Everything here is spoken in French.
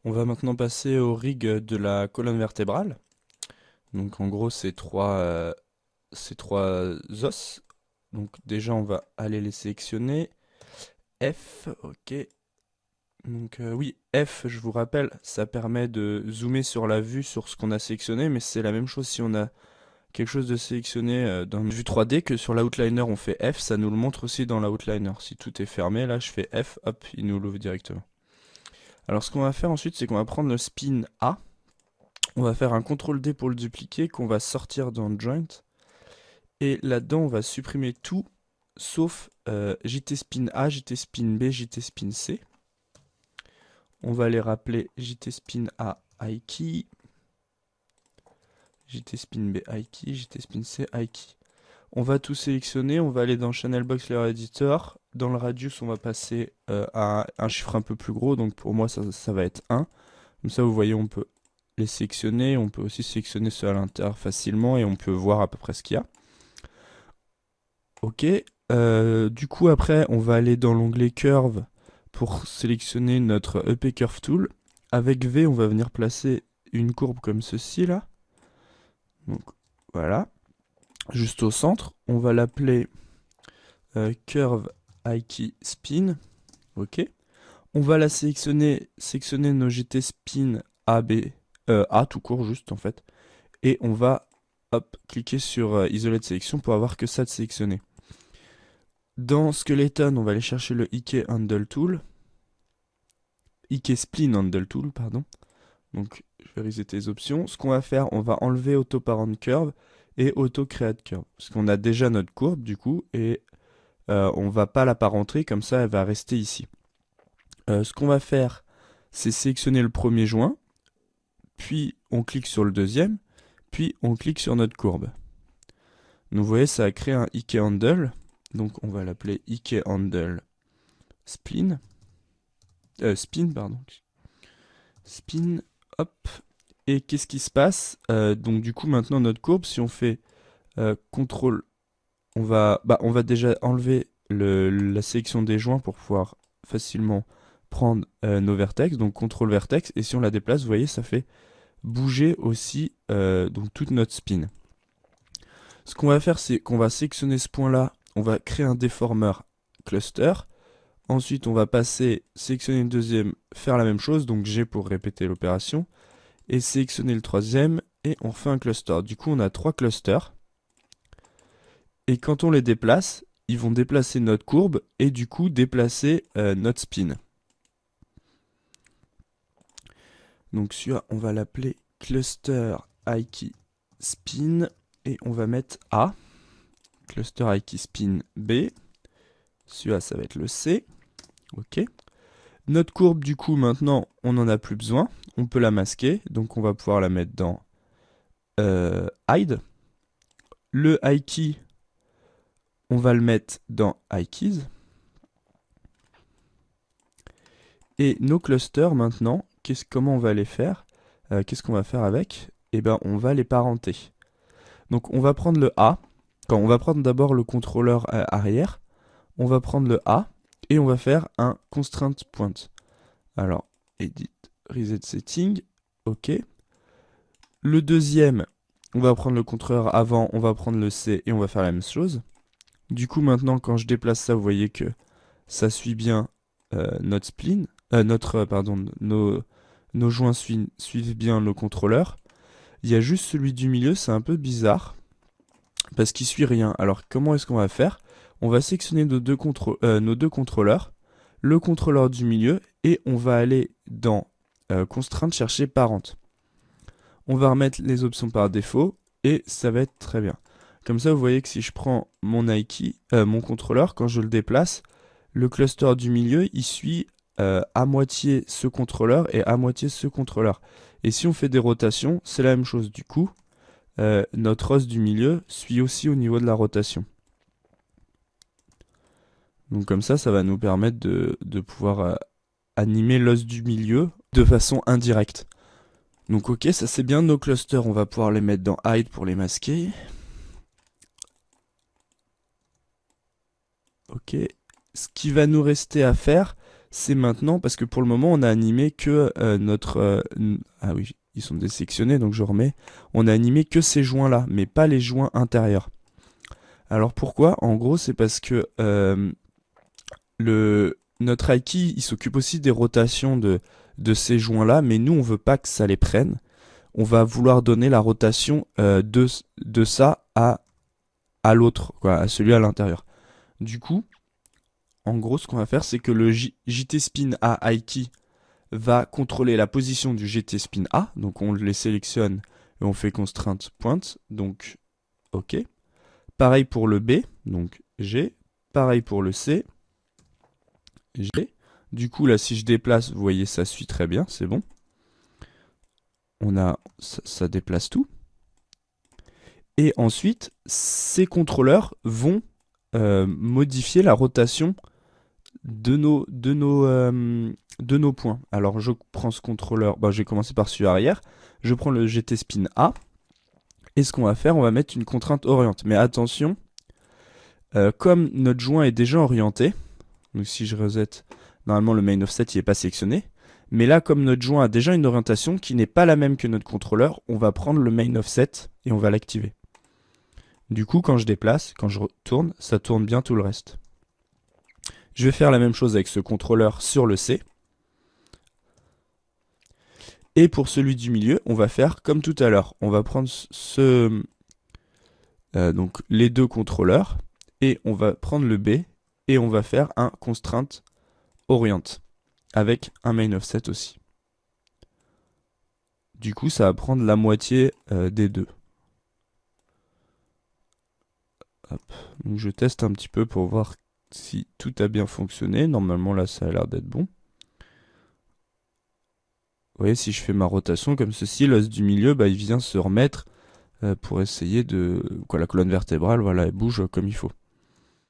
On va maintenant passer au rig de la colonne vertébrale. Donc en gros, ces trois os. Donc déjà, on va aller les sélectionner. F, ok. Donc oui, F, je vous rappelle, ça permet de zoomer sur la vue sur ce qu'on a sélectionné, mais c'est la même chose si on a quelque chose de sélectionné dans une vue 3D que sur l'outliner on fait F, ça nous le montre aussi dans l'outliner. Si tout est fermé, là je fais F, hop, il nous l'ouvre directement. Alors ce qu'on va faire ensuite, c'est qu'on va prendre le spin A. On va faire un CTRL D pour le dupliquer, qu'on va sortir dans Joint. Et là-dedans, on va supprimer tout, sauf JT Spin A, JT Spin B, JT Spin C. On va les rappeler JT Spin A, iKey, JT Spin B, iKey, JT Spin C, iKey. On va tout sélectionner, on va aller dans Channel Box Layer Editor. Dans le radius, on va passer à un chiffre un peu plus gros, donc pour moi, ça va être 1. Comme ça, vous voyez, on peut les sélectionner, on peut aussi sélectionner ceux à l'intérieur facilement et on peut voir à peu près ce qu'il y a. Ok, du coup après on va aller dans l'onglet Curve pour sélectionner notre EP Curve Tool. Avec V on va venir placer une courbe comme ceci là. Donc voilà, juste au centre. On va l'appeler Curve iKey Spin. Ok. On va la sélectionner nos GT Spin A, B, A tout court juste en fait. Et on va hop, cliquer sur isoler de sélection pour avoir que ça de sélectionné. Dans Skeleton, on va aller chercher le IK Handle Tool. IK Spline Handle Tool, pardon. Donc, je vais resetter les options. Ce qu'on va faire, on va enlever Auto Parent Curve et Auto Create Curve. Parce qu'on a déjà notre courbe, du coup, et on va pas la parentrer, comme ça, elle va rester ici. Ce qu'on va faire, c'est sélectionner le premier joint, puis on clique sur le deuxième, puis on clique sur notre courbe. Donc, vous voyez, ça a créé un IK Handle. Donc, on va l'appeler IK Handle Spline. Spin, pardon. Spin, hop. Et qu'est-ce qui se passe? Donc du coup maintenant notre courbe, si on fait CTRL, on va déjà enlever la sélection des joints pour pouvoir facilement prendre nos vertex. Donc CTRL vertex, et si on la déplace, vous voyez, ça fait bouger aussi donc toute notre spin. Ce qu'on va faire, c'est qu'on va sélectionner ce point-là, on va créer un déformeur cluster. Ensuite, on va passer, sélectionner le deuxième, faire la même chose, donc G pour répéter l'opération, et sélectionner le troisième, et on fait un cluster. Du coup, on a 3 clusters, et quand on les déplace, ils vont déplacer notre courbe, et du coup, déplacer notre spin. Donc celui-là, on va l'appeler cluster iKey spin, et on va mettre A, cluster iKey spin B, celui-là, ça va être le C, ok. Notre courbe, du coup, maintenant, on n'en a plus besoin. On peut la masquer, donc on va pouvoir la mettre dans Hide. Le iKey, on va le mettre dans iKeys. Et nos clusters, maintenant, comment on va les faire? Qu'est-ce qu'on va faire avec? Eh bien, on va les parenter. Donc, on va prendre le A. On va prendre d'abord le contrôleur arrière. On va prendre le A et on va faire un constraint point. Alors, edit, reset setting, ok. Le deuxième, on va prendre le contrôleur avant, on va prendre le C et on va faire la même chose. Du coup, maintenant, quand je déplace ça, vous voyez que ça suit bien notre spline, nos joints suivent bien le contrôleur. Il y a juste celui du milieu, c'est un peu bizarre, parce qu'il suit rien. Alors, comment est-ce qu'on va faire? On va sélectionner nos deux contrôleurs, le contrôleur du milieu, et on va aller dans Constrainte chercher Parent. On va remettre les options par défaut, et ça va être très bien. Comme ça, vous voyez que si je prends mon mon contrôleur, quand je le déplace, le cluster du milieu, il suit à moitié ce contrôleur et à moitié ce contrôleur. Et si on fait des rotations, c'est la même chose. Du coup, notre os du milieu suit aussi au niveau de la rotation. Donc comme ça va nous permettre de pouvoir animer l'os du milieu de façon indirecte. Donc ok, ça c'est bien nos clusters, on va pouvoir les mettre dans Hide pour les masquer. Ok, ce qui va nous rester à faire, c'est maintenant, parce que pour le moment, on a animé que ah oui, ils sont désélectionnés, donc je remets. On a animé que ces joints-là, mais pas les joints intérieurs. Alors pourquoi? En gros, c'est parce que notre Aiki, il s'occupe aussi des rotations de ces joints-là, mais nous, on veut pas que ça les prenne. On va vouloir donner la rotation de ça à l'autre, quoi, à celui à l'intérieur. Du coup, en gros, ce qu'on va faire, c'est que le JT Spin A Aiki va contrôler la position du GT Spin A. Donc on les sélectionne et on fait constrainte pointe. Donc OK. Pareil pour le B, donc G. Pareil pour le C, G. Du coup, là, si je déplace, vous voyez, ça suit très bien, c'est bon. Ça déplace tout. Et ensuite, ces contrôleurs vont modifier la rotation de nos points. Alors, je prends ce contrôleur, je vais commencer par celui arrière. Je prends le GT Spin A. Et ce qu'on va faire, on va mettre une contrainte oriente. Mais attention, comme notre joint est déjà orienté, donc si je reset, normalement le main offset il n'est pas sélectionné. Mais là, comme notre joint a déjà une orientation qui n'est pas la même que notre contrôleur, on va prendre le main offset et on va l'activer. Du coup, quand je déplace, quand je tourne, ça tourne bien tout le reste. Je vais faire la même chose avec ce contrôleur sur le C. Et pour celui du milieu, on va faire comme tout à l'heure. On va prendre donc les deux contrôleurs et on va prendre le B et on va faire un constrainte oriente avec un main offset aussi. Du coup, ça va prendre la moitié des deux. Hop. Donc je teste un petit peu pour voir si tout a bien fonctionné. Normalement, là, ça a l'air d'être bon. Vous voyez, si je fais ma rotation comme ceci, l'os du milieu, il vient se remettre pour essayer de... la colonne vertébrale, voilà, elle bouge comme il faut.